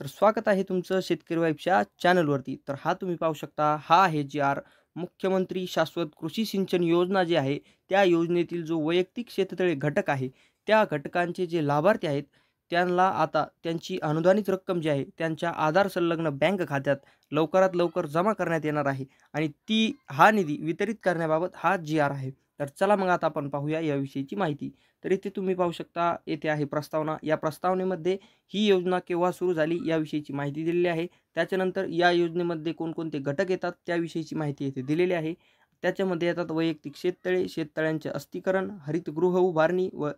तर स्वागत आहे तुमचं शेतकरी वाईफच्या चॅनलवरती. तर हा तुम्ही पाहू शकता, हा आहे मुख्यमंत्री शाश्वत कृषी सिंचन योजना जी आहे, त्या योजनेतील जो वैयक्तिक शेततळे घटक आहे, त्या घटकांचे जे लाभार्थी आहेत, त्यांना आता त्यांची अनुदानित रक्कम जी आहे, त्यांच्या आधार संलग्न बँक खात्यात लवकरात लवकर जमा करण्यात येणार आहे आणि हा निधी वितरित करण्याबाबत हा जी-आर आहे. तर चला मग आता आपण पाहूया याविषयीची माहिती. तर इथे तुम्ही पाहू शकता, येथे आहे प्रस्तावना. या प्रस्तावनेमध्ये ही योजना केव्हा सुरू झाली याविषयीची माहिती दिलेली आहे. त्याच्यानंतर या योजनेमध्ये कोणकोणते घटक येतात त्याविषयीची माहिती येथे दिलेली आहे. त्याच्यामध्ये येतात वैयक्तिक शेततळे, शेततळ्यांचे अस्तीकरण, हरितगृह उभारणी व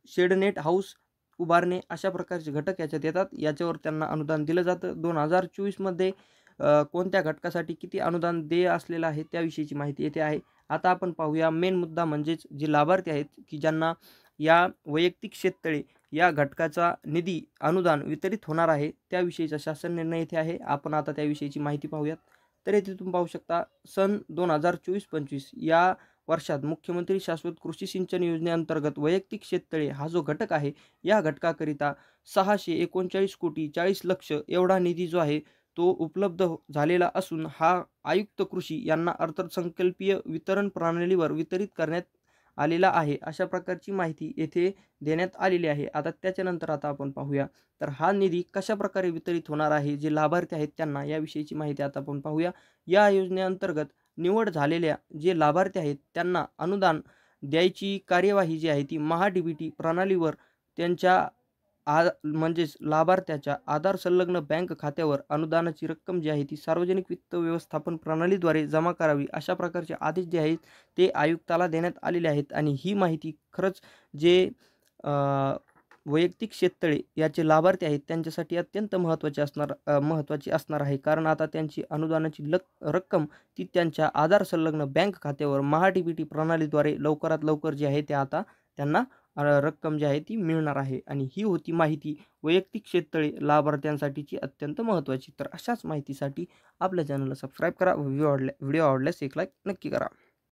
शेडनेट हाऊस उभारणे अशा प्रकारचे घटक याच्यात येतात. याच्यावर त्यांना अनुदान दिलं जातं. 2024 मध्ये कोणत्या घटकासाठी किती अनुदान देय असलेलं आहे त्याविषयीची माहिती येथे आहे. आता आपण पाहूया मेन मुद्दा, म्हणजेच जे लाभार्थी आहेत की ज्यांना या वैयक्तिक शेततळे या घटकाचा निधी अनुदान वितरित होणार आहे, त्याविषयीचा शासन निर्णय येथे आहे. आपण आता त्याविषयीची माहिती पाहूयात. तर येथे तुम्ही पाहू शकता, सन 2024-25 या वर्षात मुख्यमंत्री शाश्वत कृषी सिंचन योजनेअंतर्गत वैयक्तिक शेततळे हा जो घटक आहे, या घटकाकरिता 639,40,40,00,000 एवढा निधी जो आहे तो उपलब्ध झालेला असून हा आयुक्त कृषी यांना अर्थसंकल्पीय वितरण प्रणालीवर वितरित करण्यात आलेला आहे. अशा प्रकारची माहिती येथे देण्यात आलेली आहे. आता त्याच्यानंतर आता आपण पाहूया, तर हा निधी कशाप्रकारे वितरित होणार आहे, जे लाभार्थी आहेत त्यांना, याविषयीची माहिती आता आपण पाहूया. या योजनेअंतर्गत निवड झालेल्या जे लाभार्थी आहेत त्यांना अनुदान द्यायची कार्यवाही जी आहे ती महा-डी-बी-टी प्रणालीवर त्यांच्या म्हणजेच लाभार्थ्याच्या आधार संलग्न बँक खात्यावर अनुदानाची रक्कम जी आहे ती सार्वजनिक वित्त व्यवस्थापन प्रणालीद्वारे जमा करावी, अशा प्रकारचे आदेश जे आहेत ते आयुक्ताला देण्यात आलेले आहेत. आणि ही माहिती खरंच जे अ, वैयक्तिक शेततळे याचे लाभार्थी आहेत त्यांच्यासाठी अत्यंत महत्त्वाची असणार आहे. कारण आता त्यांची अनुदानाची रक्कम ती त्यांच्या आधार संलग्न बँक खात्यावर महा-डी-बी-टी प्रणालीद्वारे लवकरात लवकर जी आहे ते आता त्यांना रक्कम जी आहे ती मिळणार आहे. आणि ही होती माहिती वैयक्तिक शेततळे लाभार्थ्यांसाठीची अत्यंत महत्त्वाची. तर अशाच माहितीसाठी आपल्या चॅनलला सबस्क्राईब करा. व्हिडिओ आवडल्यास एक लाईक नक्की करा.